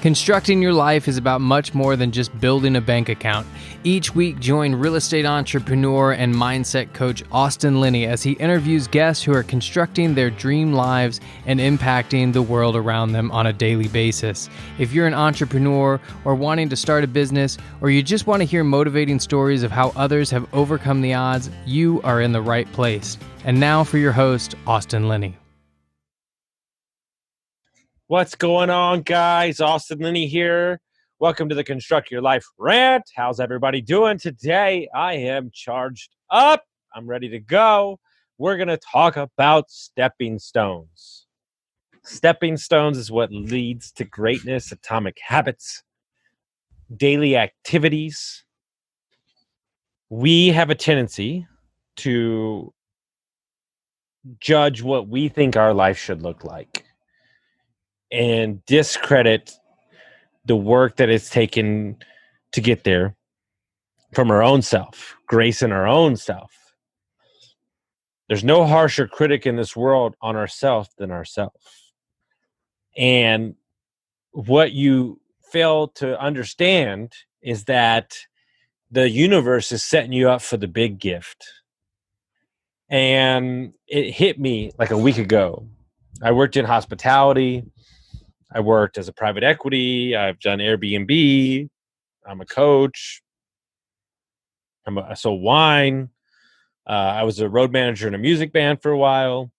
Constructing your life is about much more than just building a bank account. Each week, join real estate entrepreneur and mindset coach Austin Linney as he interviews guests who are constructing their dream lives and impacting the world around them on a daily basis. If you're an entrepreneur or wanting to start a business, or you just want to hear motivating stories of how others have overcome the odds, you are in the right place. And now for your host, Austin Linney. What's going on, guys? Austin Linney here. Welcome to the Construct Your Life Rant. How's everybody doing today? I am charged up. I'm ready to go. We're going to talk about stepping stones. Stepping stones is what leads to greatness, atomic habits, daily activities. We have a tendency to judge what we think our life should look like and discredit the work that it's taken to get there from our own self, grace in our own self. There's no harsher critic in this world on ourselves than ourselves. And what you fail to understand is that the universe is setting you up for the big gift. And it hit me like a week ago. I worked in hospitality. I worked as a private equity. I've done Airbnb. I'm a coach. I sold wine. I was a road manager in a music band for a while.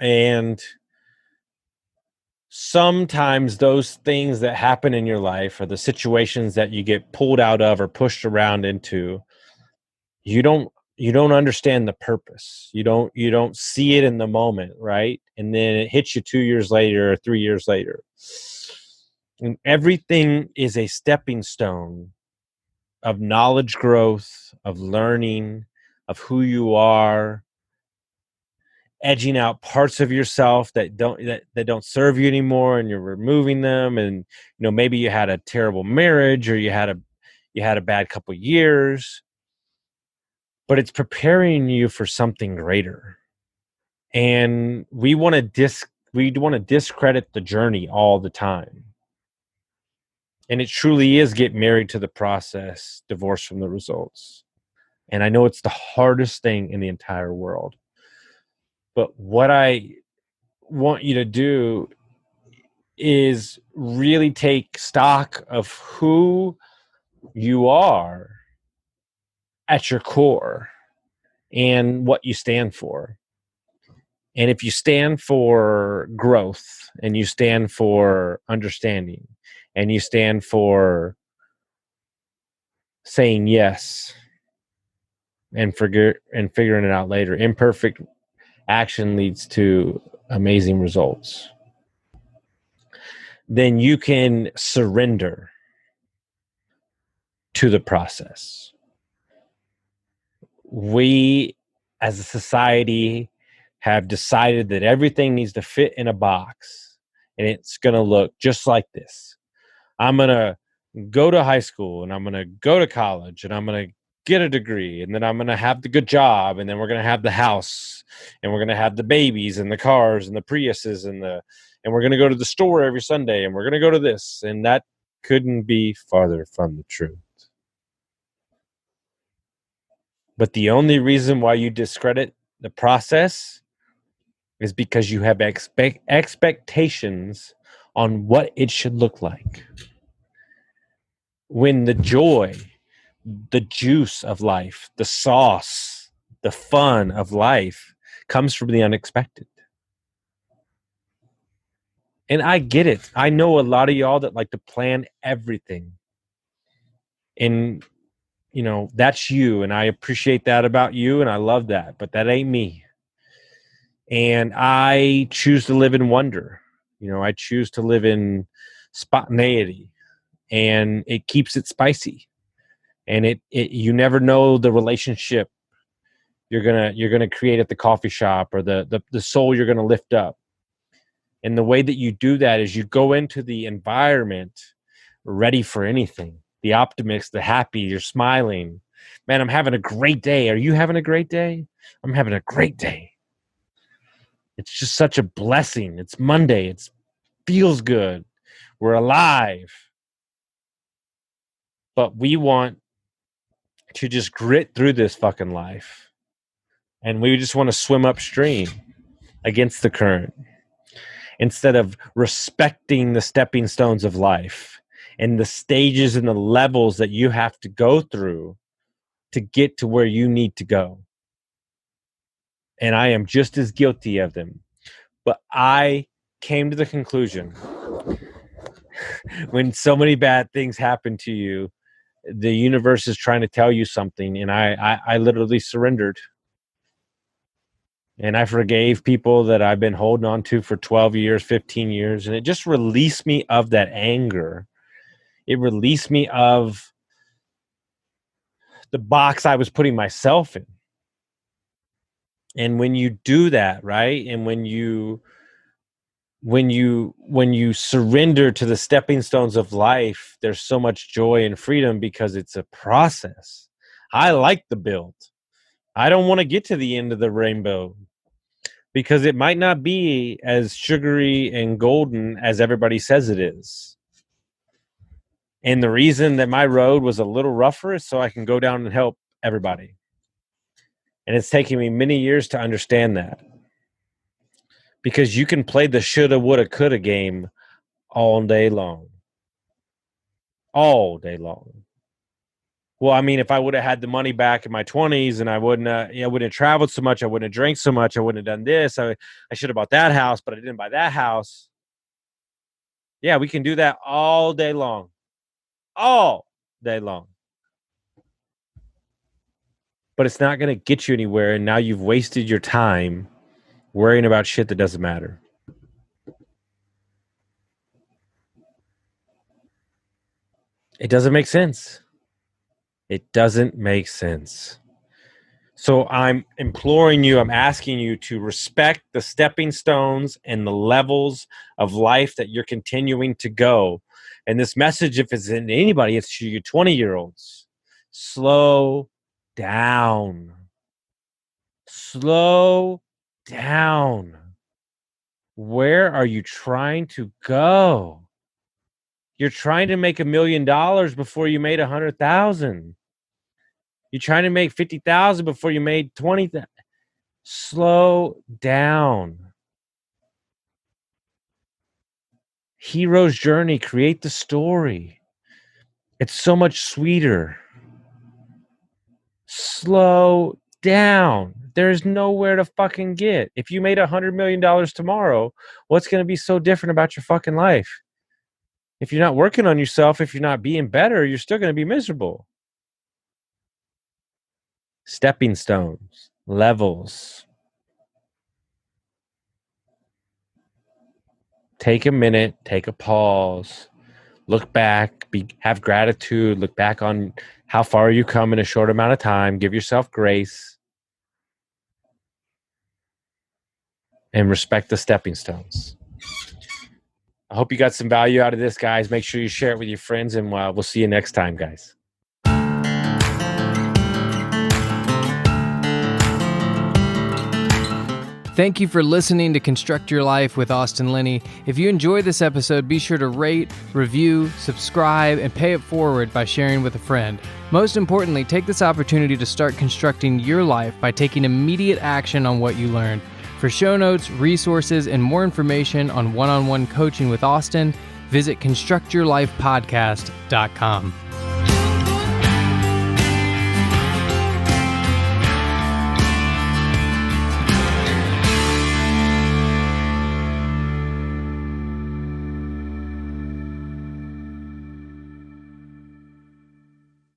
And sometimes those things that happen in your life, or the situations that you get pulled out of or pushed around into, you don't understand the purpose. You don't see it in the moment, right? And then it hits you 2 years later or 3 years later. And everything is a stepping stone of knowledge growth, of learning, of who you are, edging out parts of yourself that don't serve you anymore, and you're removing them. And maybe you had a terrible marriage, or you had a bad couple years. But it's preparing you for something greater. And we want to discredit the journey all the time. And it truly is get married to the process, divorced from the results. And I know it's the hardest thing in the entire world. But what I want you to do is really take stock of who you are at your core and what you stand for. And if you stand for growth, and you stand for understanding, and you stand for saying yes and figuring it out later, imperfect action leads to amazing results, then you can surrender to the process. We, as a society, have decided that everything needs to fit in a box, and it's going to look just like this. I'm going to go to high school, and I'm going to go to college, and I'm going to get a degree, and then I'm going to have the good job, and then we're going to have the house, and we're going to have the babies and the cars and the Priuses and we're going to go to the store every Sunday, and we're going to go to this. And that couldn't be farther from the truth. But the only reason why you discredit the process is because you have expectations on what it should look like. When the joy, the juice of life, the sauce, the fun of life comes from the unexpected. And I get it. I know a lot of y'all that like to plan everything. And that's you, and I appreciate that about you, and I love that, but that ain't me. And I choose to live in wonder. I choose to live in spontaneity, and it keeps it spicy. And you never know the relationship you're gonna create at the coffee shop, or the soul you're gonna lift up. And the way that you do that is you go into the environment ready for anything. The optimist, the happy, you're smiling. Man, I'm having a great day. Are you having a great day? I'm having a great day. It's just such a blessing. It's Monday. It's feels good. We're alive. But we want to just grit through this fucking life. And we just want to swim upstream against the current instead of respecting the stepping stones of life and the stages and the levels that you have to go through to get to where you need to go. And I am just as guilty of them. But I came to the conclusion when so many bad things happen to you, the universe is trying to tell you something. And I literally surrendered. And I forgave people that I've been holding on to for 12 years, 15 years. And it just released me of that anger. It released me of the box I was putting myself in. And when you do that, right? And when you surrender to the stepping stones of life, there's so much joy and freedom because it's a process. I like the build. I don't want to get to the end of the rainbow because it might not be as sugary and golden as everybody says it is. And the reason that my road was a little rougher is so I can go down and help everybody. And it's taken me many years to understand that. Because you can play the shoulda, woulda, coulda game all day long. All day long. Well, I mean, if I would have had the money back in my 20s and I wouldn't have traveled so much, I wouldn't have drank so much, I wouldn't have done this, I should have bought that house, but I didn't buy that house. Yeah, we can do that all day long. All day long. But it's not going to get you anywhere, and now you've wasted your time worrying about shit that doesn't matter. It doesn't make sense. It doesn't make sense. So I'm imploring you, I'm asking you to respect the stepping stones and the levels of life that you're continuing to go. And this message, if it's in anybody, it's to you 20-year-olds. Slow down. Slow down. Where are you trying to go? You're trying to make $1 million before you made 100,000. You're trying to make 50,000 before you made 20,000. Slow down. Hero's journey. Create the story. It's so much sweeter. Slow down. There's nowhere to fucking get. If you made $100 million tomorrow, what's going to be so different about your fucking life? If you're not working on yourself, if you're not being better, you're still going to be miserable. Stepping stones, levels. Take a minute, take a pause, look back, have gratitude, look back on how far you come in a short amount of time, give yourself grace, and respect the stepping stones. I hope you got some value out of this, guys. Make sure you share it with your friends, and we'll see you next time, guys. Thank you for listening to Construct Your Life with Austin Linney. If you enjoyed this episode, be sure to rate, review, subscribe, and pay it forward by sharing with a friend. Most importantly, take this opportunity to start constructing your life by taking immediate action on what you learned. For show notes, resources, and more information on one-on-one coaching with Austin, visit constructyourlifepodcast.com.